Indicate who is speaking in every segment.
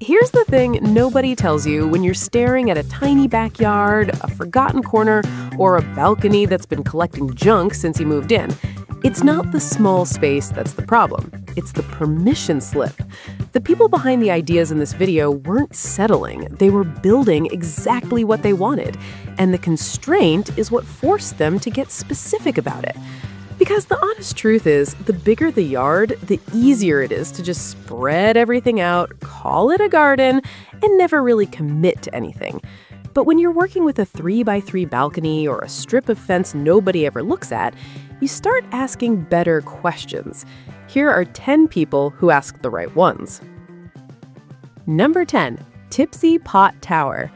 Speaker 1: Here's the thing nobody tells you when you're staring at a tiny backyard, a forgotten corner, or a balcony that's been collecting junk since you moved in. It's not the small space that's the problem. It's the permission slip. The people behind the ideas in this video weren't settling. They were building exactly what they wanted. And the constraint is what forced them to get specific about it. Because the honest truth is, the bigger the yard, the easier it is to just spread everything out, call it a garden, and never really commit to anything. But when you're working with a 3x3 balcony or a strip of fence nobody ever looks at, you start asking better questions. Here are 10 people who asked the right ones. Number 10. Tipsy Pot Tower.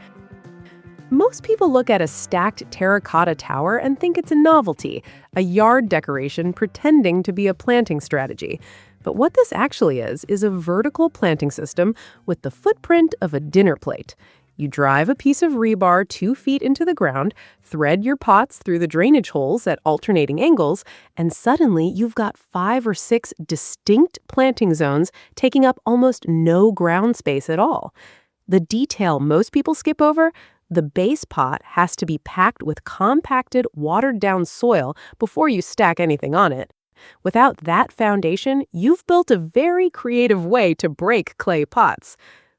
Speaker 1: Most people look at a stacked terracotta tower and think it's a novelty, a yard decoration pretending to be a planting strategy. But what this actually is a vertical planting system with the footprint of a dinner plate. You drive a piece of rebar 2 feet into the ground, thread your pots through the drainage holes at alternating angles, and suddenly you've got 5 or 6 distinct planting zones taking up almost no ground space at all. The detail most people skip over: the base pot has to be packed with compacted, watered-down soil before you stack anything on it. Without that foundation, you've built a very creative way to break clay pots.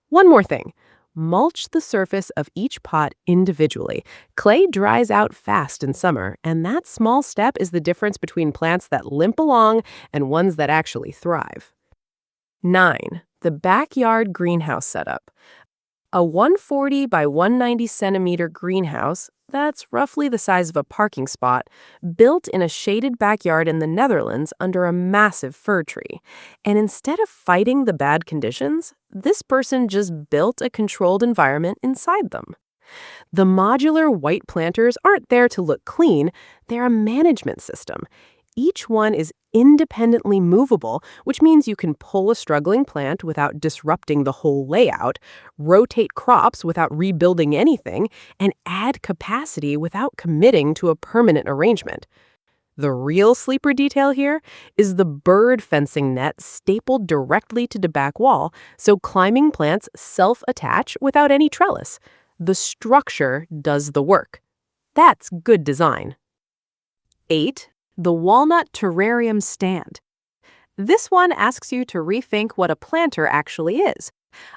Speaker 1: One more thing. Mulch the surface of each pot individually. Clay dries out fast in summer, and that small step is the difference between plants that limp along and ones that actually thrive. 9. The backyard greenhouse setup. A 140 by 190 centimeter greenhouse, that's roughly the size of a parking spot, built in a shaded backyard in the Netherlands under a massive fir tree. And instead of fighting the bad conditions, this person just built a controlled environment inside them. The modular white planters aren't there to look clean, they're a management system. Each one is independently movable, which means you can pull a struggling plant without disrupting the whole layout, rotate crops without rebuilding anything, and add capacity without committing to a permanent arrangement. The real sleeper detail here is the bird fencing net stapled directly to the back wall, so climbing plants self-attach without any trellis. The structure does the work. That's good design. 8. The Walnut Terrarium stand. This one asks you to rethink what a planter actually is.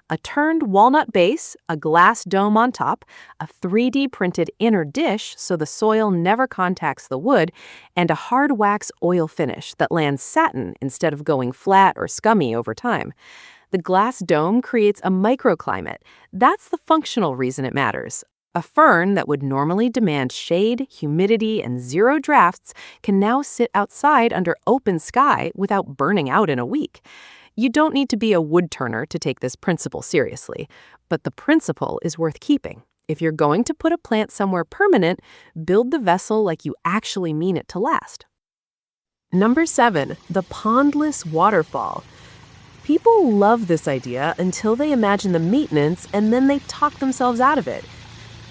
Speaker 1: A turned walnut base, a glass dome on top, a 3D printed inner dish so the soil never contacts the wood, and a hard wax oil finish that lands satin instead of going flat or scummy over time. The glass dome creates a microclimate. That's the functional reason it matters. A fern that would normally demand shade, humidity, and 0 drafts can now sit outside under open sky without burning out in a week. You don't need to be a wood turner to take this principle seriously, but the principle is worth keeping. If you're going to put a plant somewhere permanent, build the vessel like you actually mean it to last. Number 7. The Pondless Waterfall. People love this idea until they imagine the maintenance and then they talk themselves out of it.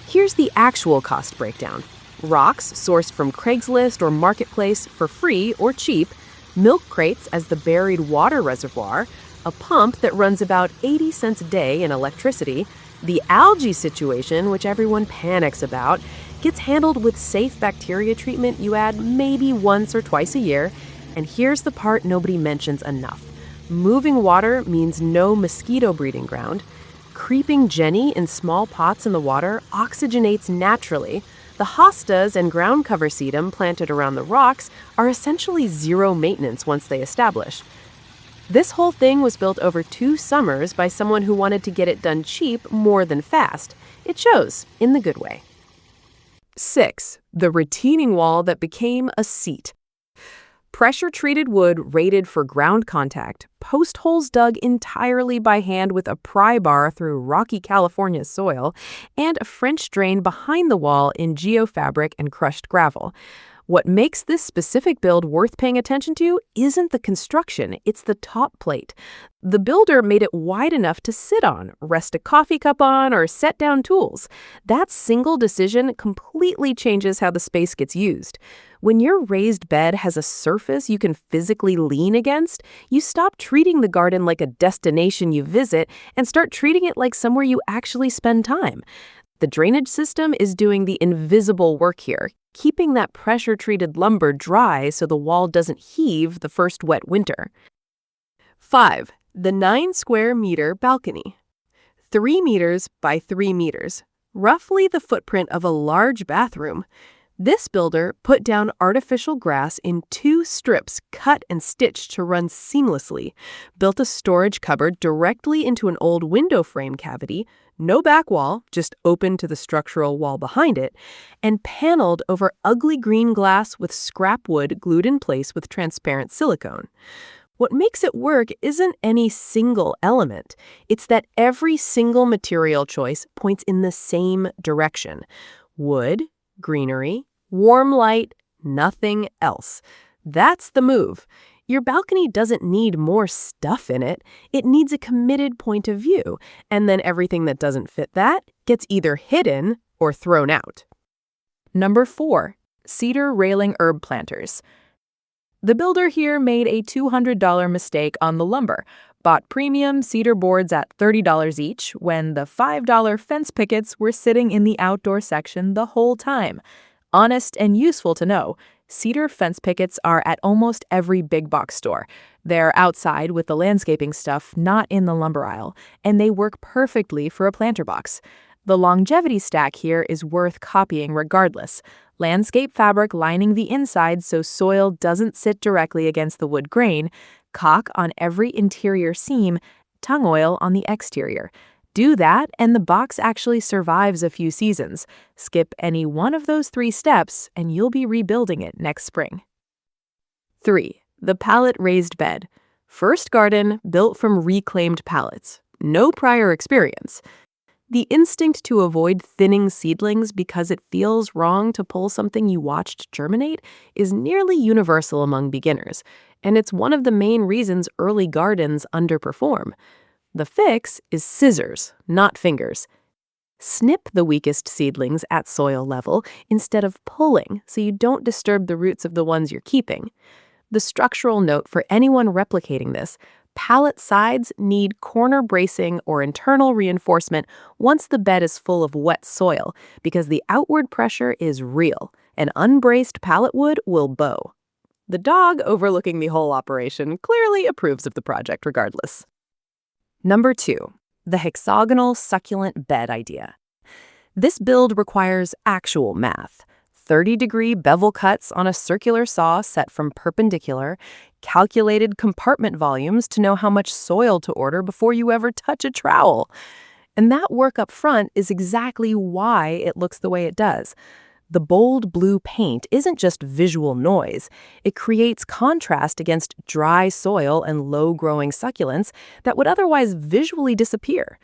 Speaker 1: Here's the actual cost breakdown. Rocks sourced from Craigslist or Marketplace for free or cheap, milk crates as the buried water reservoir, a pump that runs about 80 cents a day in electricity, the algae situation, which everyone panics about, gets handled with safe bacteria treatment you add maybe once or twice a year, and here's the part nobody mentions enough. Moving water means no mosquito breeding ground. Creeping Jenny in small pots in the water oxygenates naturally. The hostas and ground cover sedum planted around the rocks are essentially 0 maintenance once they establish. This whole thing was built over 2 summers by someone who wanted to get it done cheap more than fast. It shows, in the good way. 6. The retaining wall that became a seat. Pressure-treated wood rated for ground contact, post holes dug entirely by hand with a pry bar through rocky California soil, and a French drain behind the wall in geofabric and crushed gravel. What makes this specific build worth paying attention to isn't the construction, it's the top plate. The builder made it wide enough to sit on, rest a coffee cup on, or set down tools. That single decision completely changes how the space gets used. When your raised bed has a surface you can physically lean against, you stop treating the garden like a destination you visit and start treating it like somewhere you actually spend time. The drainage system is doing the invisible work here, keeping that pressure-treated lumber dry so the wall doesn't heave the first wet winter. 5. The 9-square-meter balcony. 3 meters by 3 meters, roughly the footprint of a large bathroom. This builder put down artificial grass in 2 strips cut and stitched to run seamlessly, built a storage cupboard directly into an old window frame cavity, no back wall, just open to the structural wall behind it, and paneled over ugly green glass with scrap wood glued in place with transparent silicone. What makes it work isn't any single element. It's that every single material choice points in the same direction. Wood, greenery, warm light, nothing else. That's the move. Your balcony doesn't need more stuff in it. It needs a committed point of view, and then everything that doesn't fit that gets either hidden or thrown out. Number 4. Cedar railing herb planters. The builder here made a $200 mistake on the lumber, bought premium cedar boards at $30 each when the $5 fence pickets were sitting in the outdoor section the whole time. Honest and useful to know, cedar fence pickets are at almost every big box store. They're outside with the landscaping stuff, not in the lumber aisle, and they work perfectly for a planter box. The longevity stack here is worth copying regardless. Landscape fabric lining the inside so soil doesn't sit directly against the wood grain, caulk on every interior seam, tung oil on the exterior. Do that, and the box actually survives a few seasons. Skip any one of those 3 steps, and you'll be rebuilding it next spring. 3. The Pallet Raised Bed. First garden built from reclaimed pallets. No prior experience. The instinct to avoid thinning seedlings because it feels wrong to pull something you watched germinate is nearly universal among beginners, and it's one of the main reasons early gardens underperform. The fix is scissors, not fingers. Snip the weakest seedlings at soil level instead of pulling so you don't disturb the roots of the ones you're keeping. The structural note for anyone replicating this: pallet sides need corner bracing or internal reinforcement once the bed is full of wet soil because the outward pressure is real. An unbraced pallet wood will bow. The dog overlooking the whole operation clearly approves of the project regardless. Number 2. The Hexagonal Succulent Bed idea. This build requires actual math. 30-degree bevel cuts on a circular saw set from perpendicular, calculated compartment volumes to know how much soil to order before you ever touch a trowel. And that work up front is exactly why it looks the way it does. The bold blue paint isn't just visual noise. It creates contrast against dry soil and low-growing succulents that would otherwise visually disappear.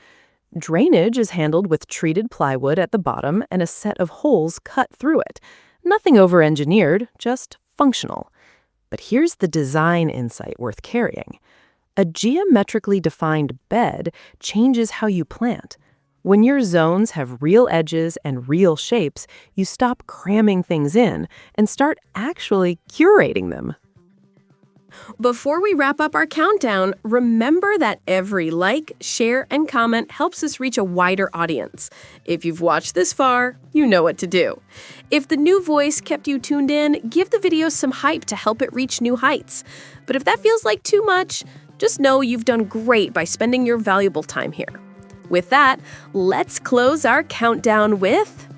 Speaker 1: Drainage is handled with treated plywood at the bottom and a set of holes cut through it. Nothing over-engineered, just functional. But here's the design insight worth carrying. A geometrically defined bed changes how you plant. When your zones have real edges and real shapes, you stop cramming things in and start actually curating them. Before we wrap up our countdown, remember that every like, share, and comment helps us reach a wider audience. If you've watched this far, you know what to do. If the new voice kept you tuned in, give the video some hype to help it reach new heights. But if that feels like too much, just know you've done great by spending your valuable time here. With that, let's close our countdown with...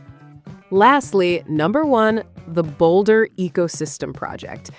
Speaker 1: Lastly, number 1, the Boulder Ecosystem project.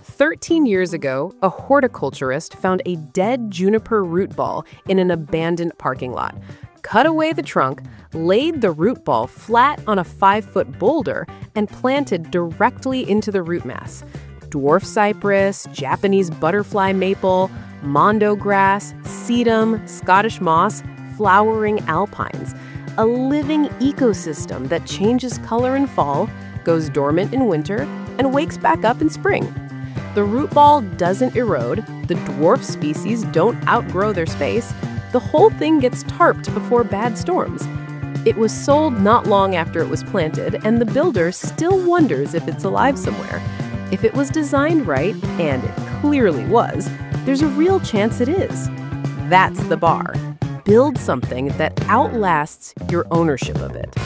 Speaker 1: 13 years ago, a horticulturist found a dead juniper root ball in an abandoned parking lot, cut away the trunk, laid the root ball flat on a 5-foot boulder, and planted directly into the root mass. Dwarf cypress, Japanese butterfly maple, mondo grass, sedum, Scottish moss, flowering alpines. A living ecosystem that changes color in fall, goes dormant in winter, and wakes back up in spring. The root ball doesn't erode, the dwarf species don't outgrow their space, the whole thing gets tarped before bad storms. It was sold not long after it was planted, and the builder still wonders if it's alive somewhere. If it was designed right, and it clearly was, there's a real chance it is. That's the bar. Build something that outlasts your ownership of it.